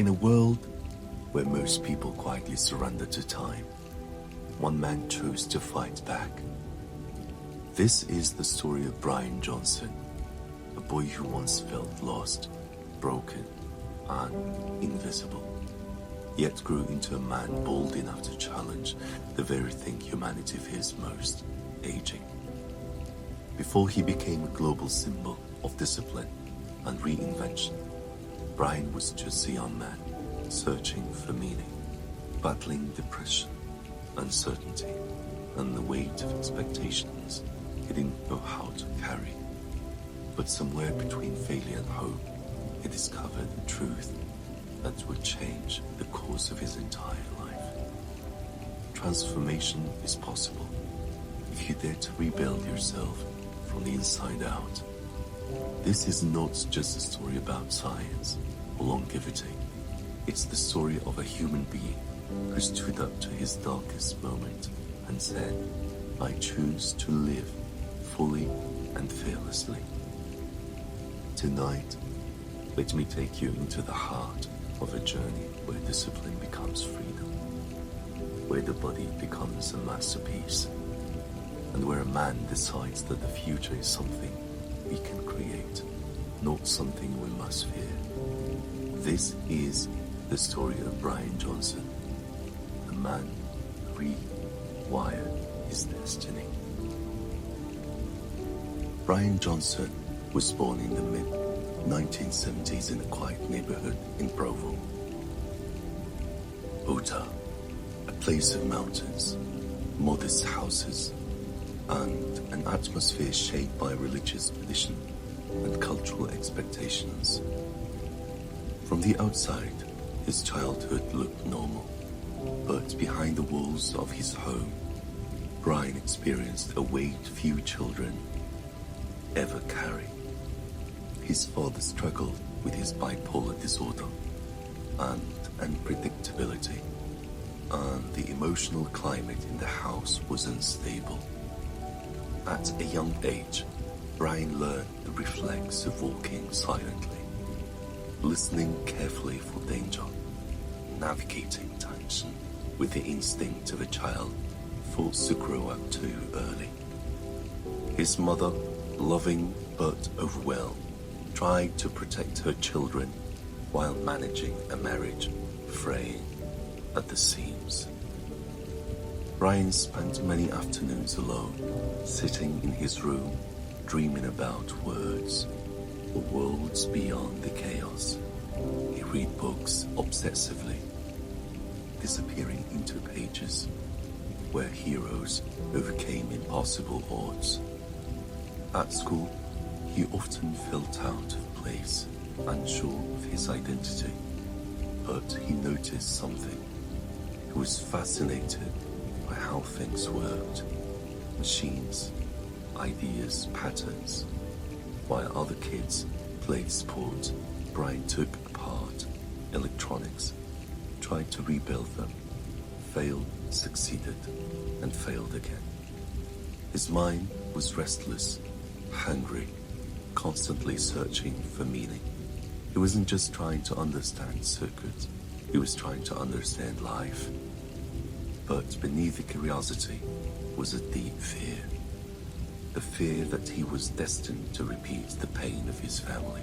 In a world where most people quietly surrender to time, one man chose to fight back. This is the story of Bryan Johnson, a boy who once felt lost, broken, and invisible, yet grew into a man bold enough to challenge the very thing humanity fears most: aging. Before he became a global symbol of discipline and reinvention, Bryan was just a young man searching for meaning, battling depression, uncertainty, and the weight of expectations he didn't know how to carry. But somewhere between failure and hope, he discovered a truth that would change the course of his entire life. Transformation is possible if you dare to rebuild yourself from the inside out. This is not just a story about science or longevity. It's the story of a human being who stood up to his darkest moment and said, "I choose to live fully and fearlessly." Tonight, let me take you into the heart of a journey where discipline becomes freedom, where the body becomes a masterpiece, and where a man decides that the future is something we can create, not something we must fear. This is the story of Bryan Johnson, a man who rewired his destiny. Bryan Johnson was born in the mid-1970s in a quiet neighborhood in Provo, Utah, a place of mountains, modest houses, and an atmosphere shaped by religious tradition and cultural expectations. From the outside, his childhood looked normal, but behind the walls of his home, Bryan experienced a weight few children ever carry. His father struggled with his bipolar disorder and unpredictability, and the emotional climate in the house was unstable. At a young age, Bryan learned the reflex of walking silently, listening carefully for danger, navigating tension with the instinct of a child forced to grow up too early. His mother, loving but overwhelmed, tried to protect her children while managing a marriage fraying at the seams. Bryan spent many afternoons alone, sitting in his room, dreaming about words or worlds beyond the chaos. He read books obsessively, disappearing into pages where heroes overcame impossible odds. At school, he often felt out of place, unsure of his identity, but he noticed something. He was fascinated by how things worked: machines, ideas, patterns. While other kids played sport, Bryan took apart electronics, tried to rebuild them, failed, succeeded, and failed again. His mind was restless, hungry, constantly searching for meaning. He wasn't just trying to understand circuits, he was trying to understand life. But beneath the curiosity was a deep fear. The fear that he was destined to repeat the pain of his family.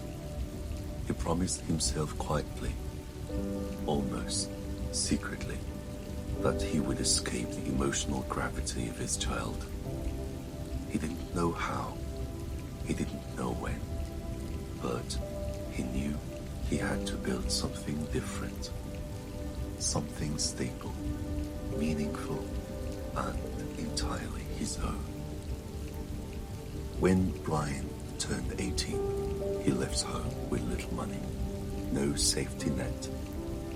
He promised himself quietly, almost secretly, that he would escape the emotional gravity of his childhood. He didn't know how, he didn't know when, but he knew he had to build something different, something stable, meaningful, and entirely his own. When Bryan turned 18, he left home with little money, no safety net,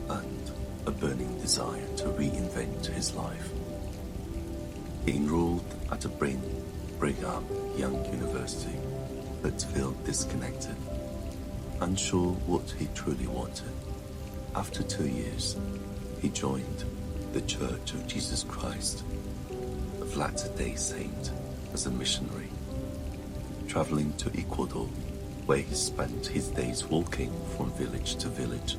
and a burning desire to reinvent his life. He enrolled at a Brigham Young University, but felt disconnected, unsure what he truly wanted. After 2 years, he joined the Church of Jesus Christ of Latter-day Saint as a missionary, traveling to Ecuador, where he spent his days walking from village to village,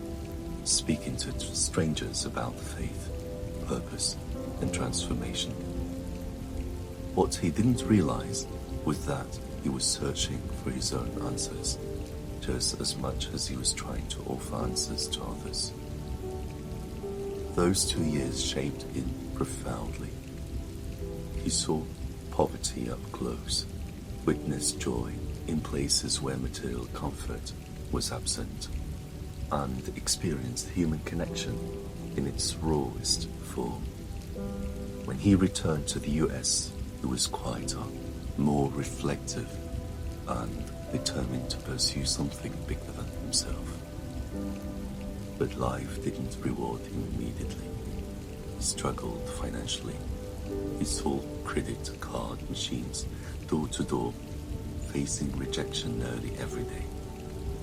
speaking to strangers about faith, purpose, and transformation. What he didn't realize was that he was searching for his own answers, just as much as he was trying to offer answers to others. Those 2 years shaped him profoundly. He saw poverty up close, witnessed joy in places where material comfort was absent, and experienced human connection in its rawest form. When he returned to the US, he was quieter, more reflective, and determined to pursue something bigger than himself. But life didn't reward him immediately. He struggled financially. He sold credit card machines door to door, facing rejection nearly every day.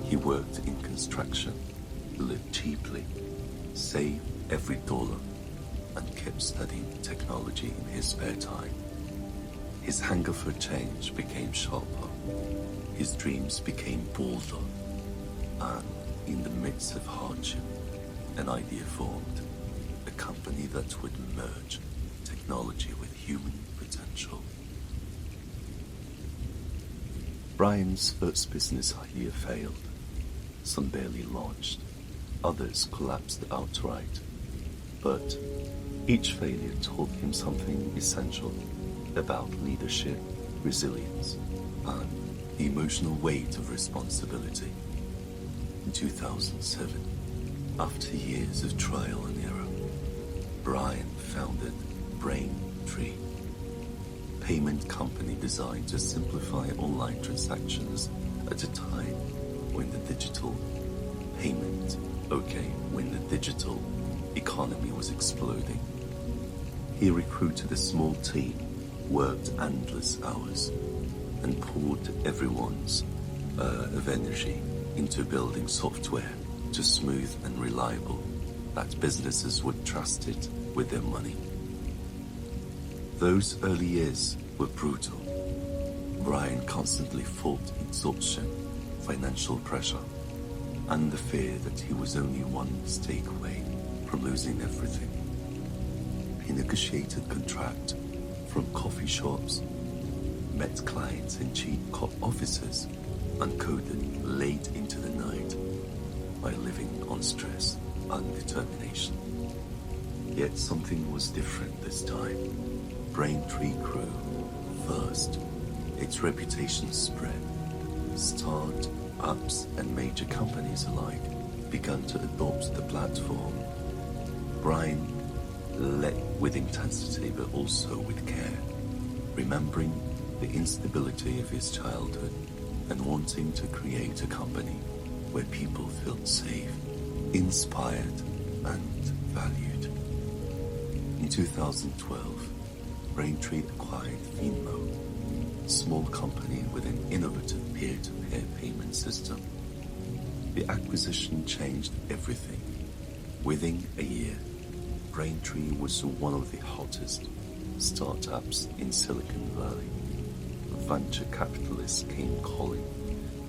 He worked in construction, lived cheaply, saved every dollar, and kept studying technology in his spare time. His hunger for change became sharper. His dreams became bolder, and in the midst of hardship, an idea formed, a company that would merge technology with human potential. Bryan's first business idea failed. Some barely launched, others collapsed outright. But each failure taught him something essential about leadership, resilience, and the emotional weight of responsibility. In 2007, after years of trial and error, Bryan founded Braintree, a payment company designed to simplify online transactions at a time when the digital economy was exploding. He recruited a small team, worked endless hours, and poured everyone's of energy into building software to smooth and reliable that businesses would trust it with their money. Those early years were brutal. Bryan constantly fought exhaustion, financial pressure, and the fear that he was only one mistake away from losing everything. He negotiated contracts from coffee shops, met clients in cheap offices, and coded late into the night by living on stress and determination. Yet something was different this time. Braintree grew fast. Its reputation spread. Start-ups and major companies alike began to adopt the platform. Bryan led with intensity but also with care, remembering the instability of his childhood and wanting to create a company where people felt safe, inspired, and valued. In 2012, Braintree acquired Venmo, a small company with an innovative peer-to-peer payment system. The acquisition changed everything. Within a year, Braintree was one of the hottest startups in Silicon Valley. Venture capitalists came calling,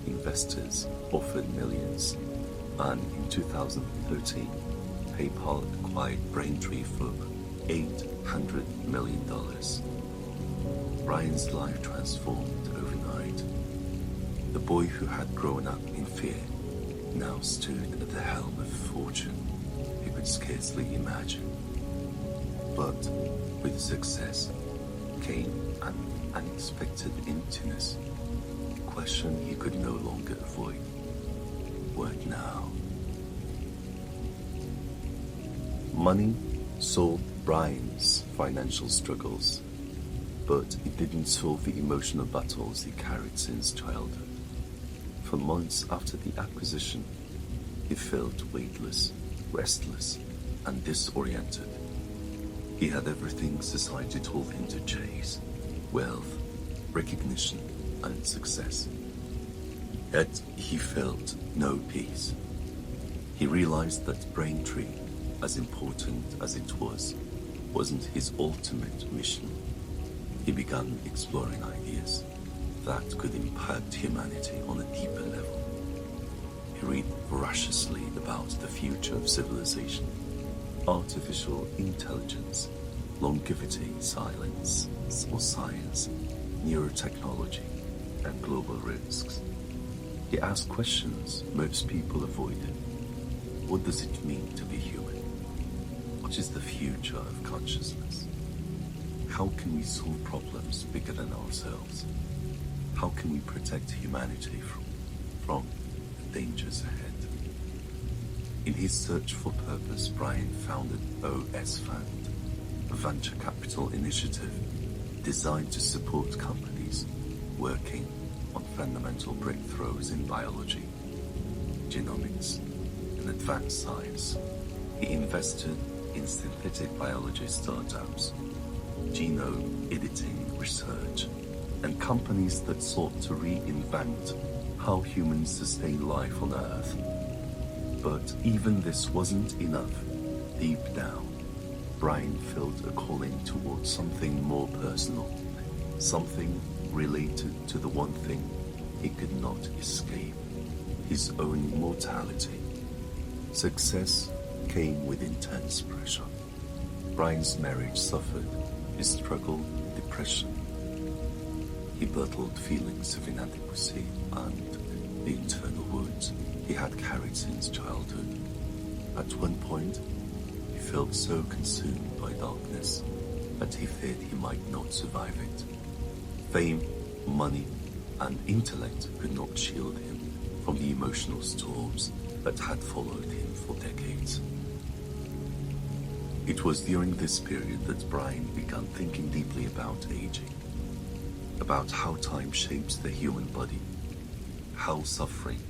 investors offered millions, and in 2013, PayPal acquired Braintree for $800 million. Bryan's life transformed overnight. The boy who had grown up in fear now stood at the helm of fortune he could scarcely imagine. But with success came an unexpected emptiness, a question he could no longer avoid. What now? Money solved Bryan's financial struggles, but it didn't solve the emotional battles he carried since childhood. For months after the acquisition, he felt weightless, restless, and disoriented. He had everything society told him to chase: wealth, recognition, and success. Yet he felt no peace. He realized that Braintree, as important as it was, wasn't his ultimate mission. He began exploring ideas that could impact humanity on a deeper level. He He read voraciously about the future of civilization, artificial intelligence, longevity, silence or science, neurotechnology, and global risks. He asked questions most people avoided. What does it mean to be human? What is the future of consciousness? How can we solve problems bigger than ourselves? How can we protect humanity from the dangers ahead? In his search for purpose, Bryan founded OS Fund, a venture capital initiative designed to support companies working on fundamental breakthroughs in biology, genomics, and advanced science. He invested in synthetic biology startups, genome editing research, and companies that sought to reinvent how humans sustain life on Earth. But even this wasn't enough. Deep down, Bryan felt a calling towards something more personal, something related to the one thing he could not escape, his own mortality. Success came with intense pressure. Bryan's marriage suffered. He struggled with depression. He battled feelings of inadequacy and the internal wounds he had carried since childhood. At one point, he felt so consumed by darkness that he feared he might not survive it. Fame, money, and intellect could not shield him from the emotional storms that had followed him for decades. It was during this period that Bryan began thinking deeply about aging, about how time shapes the human body, how suffering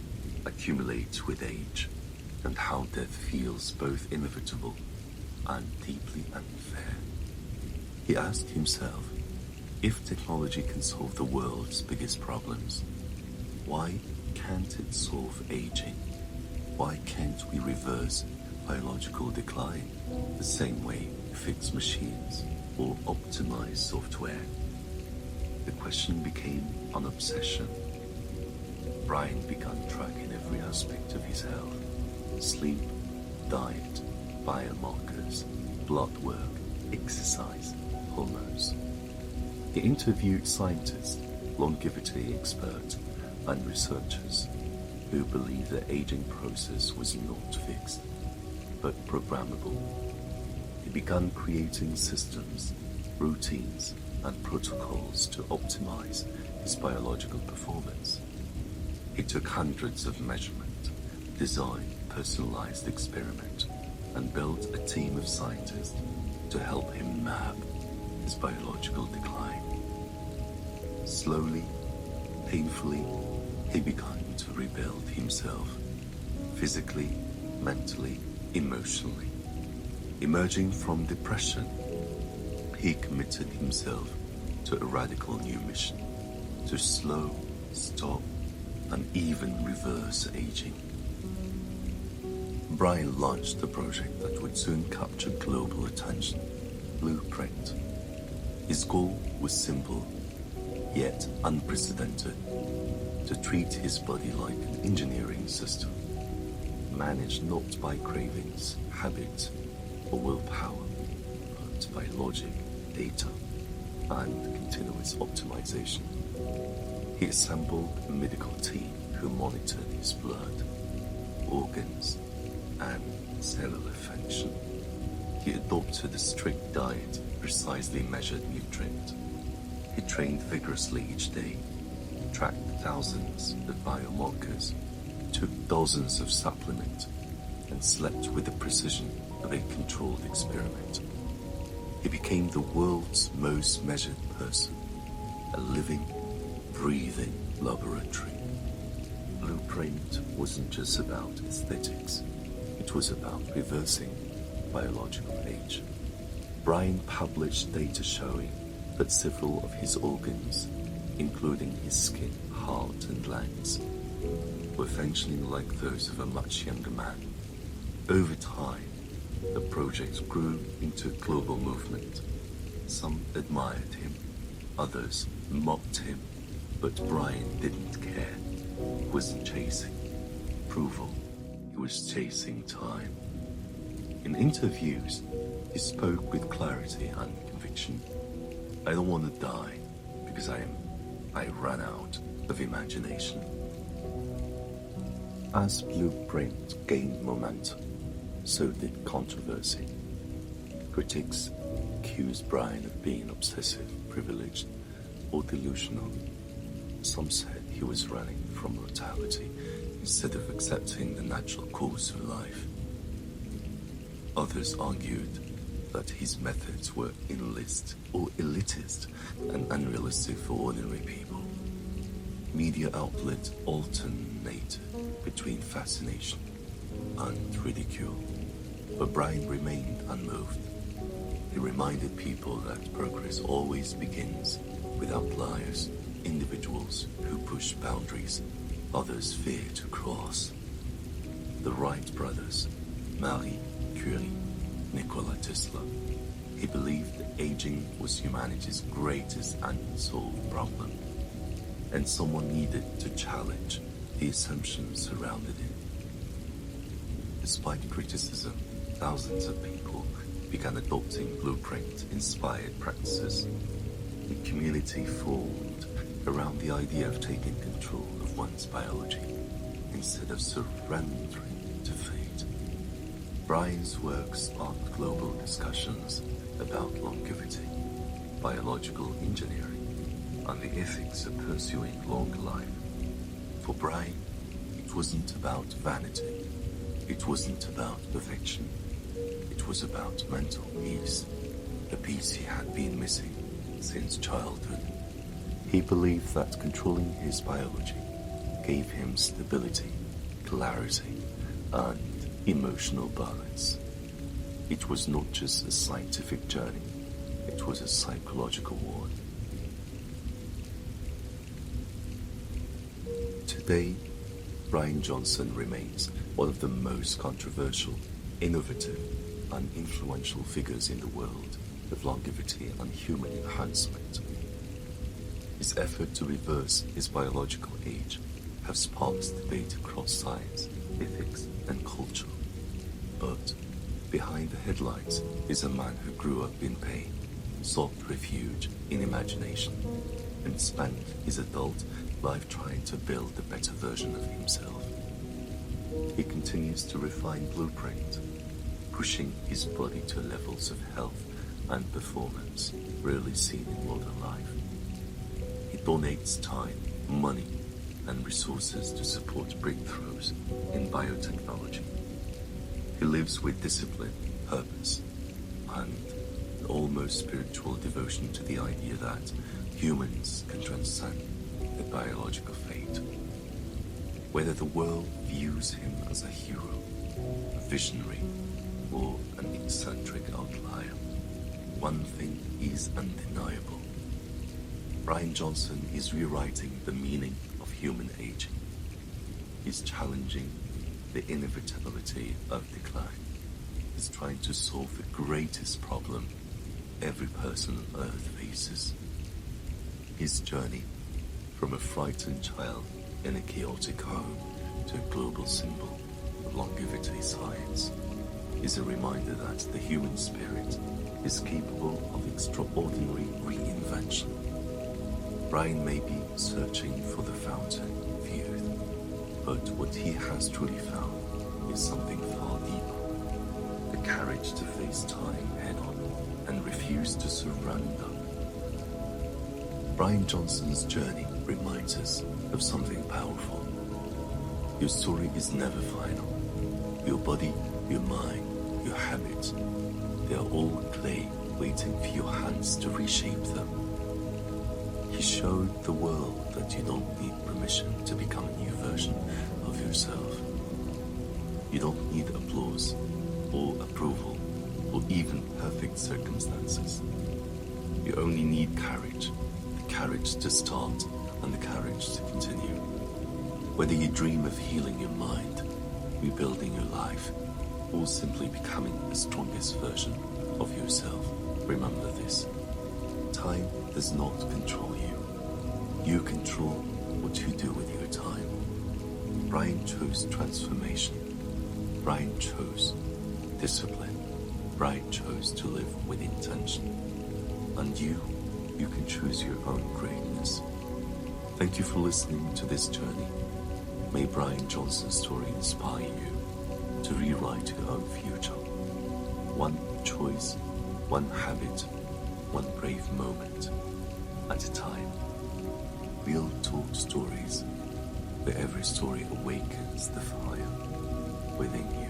accumulates with age, and how death feels both inevitable and deeply unfair. He asked himself, if technology can solve the world's biggest problems, why can't it solve aging? Why can't we reverse biological decline the same way we fix machines or optimize software? The question became an obsession. Bryan began tracking every aspect of his health: sleep, diet, biomarkers, blood work, exercise, hormones. He interviewed scientists, longevity experts, and researchers who believed the aging process was not fixed, but programmable. He began creating systems, routines, and protocols to optimize his biological performance. He took hundreds of measurements, designed personalized experiments, and built a team of scientists to help him map his biological decline. Slowly, painfully, he began to rebuild himself, physically, mentally, emotionally. Emerging from depression, he committed himself to a radical new mission: to slow, stop, and even reverse aging. Bryan launched a project that would soon capture global attention: Blueprint. His goal was simple, yet unprecedented: to treat his body like an engineering system, managed not by cravings, habits, or willpower, but by logic, data, and continuous optimization. He assembled a medical team who monitored his blood, organs, and cellular function. He adopted a strict diet, precisely measured nutrients. He trained vigorously each day, tracked thousands of biomarkers, took dozens of supplements, and slept with the precision of a controlled experiment. He became the world's most measured person, a living, breathing laboratory. Blueprint wasn't just about aesthetics, it was about reversing biological age. Bryan published data showing that several of his organs, including his skin, heart, and lungs, were functioning like those of a much younger man. Over time, the project grew into a global movement. Some admired him, others mocked him, but Bryan didn't care. He wasn't chasing approval, he was chasing time. In interviews, he spoke with clarity and conviction. I don't want to die because I ran out of imagination. As Blueprint gained momentum, so did controversy. Critics accused Bryan of being obsessive, privileged, or delusional. Some said he was running from mortality instead of accepting the natural course of life. Others argued that his methods were elitist and unrealistic for ordinary people. Media outlets alternated between fascination and ridicule, but Bryan remained unmoved. He reminded people that progress always begins with outliers, individuals who push boundaries others fear to cross. The Wright brothers, Marie Curie, Nikola Tesla. He believed that aging was humanity's greatest unsolved problem, and someone needed to challenge the assumptions surrounding it. Despite criticism, thousands of people began adopting blueprint-inspired practices. A community formed around the idea of taking control of one's biology instead of surrendering to fate. Bryan's work sparked global discussions about longevity, biological engineering, and the ethics of pursuing long life. For Bryan, it wasn't about vanity. It wasn't about perfection. It was about mental peace, the peace he had been missing since childhood. He believed that controlling his biology gave him stability, clarity, and emotional balance. It was not just a scientific journey, it was a psychological one. Today, Bryan Johnson remains one of the most controversial, innovative, and influential figures in the world of longevity and human enhancement. His effort to reverse his biological age have sparked debate across science, ethics, and culture. But behind the headlines is a man who grew up in pain, sought refuge in imagination, and spent his adult life trying to build a better version of himself. He continues to refine Blueprint, pushing his body to levels of health and performance rarely seen in modern life. He donates time, money, and resources to support breakthroughs in biotechnology. He lives with discipline, purpose, and an almost spiritual devotion to the idea that humans can transcend their biological fate. Whether the world views him as a hero, a visionary, or an eccentric outlier, one thing is undeniable. Bryan Johnson is rewriting the meaning of human aging. He's challenging the inevitability of decline. He's trying to solve the greatest problem every person on Earth faces. His journey from a frightened child in a chaotic home to a global symbol of longevity science is a reminder that the human spirit is capable of extraordinary reinvention. Bryan may be searching for the fountain of youth, but what he has truly found is something far deeper. The courage to face time head-on and refuse to surrender. Bryan Johnson's journey reminds us of something powerful. Your story is never final. Your body, your mind, your habits, they are all clay waiting for your hands to reshape them. He showed the world that you don't need permission to become a new version of yourself. You don't need applause or approval or even perfect circumstances. You only need courage, the courage to start and the courage to continue. Whether you dream of healing your mind, rebuilding your life, or simply becoming the strongest version of yourself, remember this: time does not control you. You control what you do with your time. Bryan chose transformation. Bryan chose discipline. Bryan chose to live with intention. And you can choose your own greatness. Thank you for listening to this journey. May Bryan Johnson's story inspire you to rewrite your own future. One choice, one habit, one brave moment at a time. Real Talk Stories, where every story awakens the fire within you.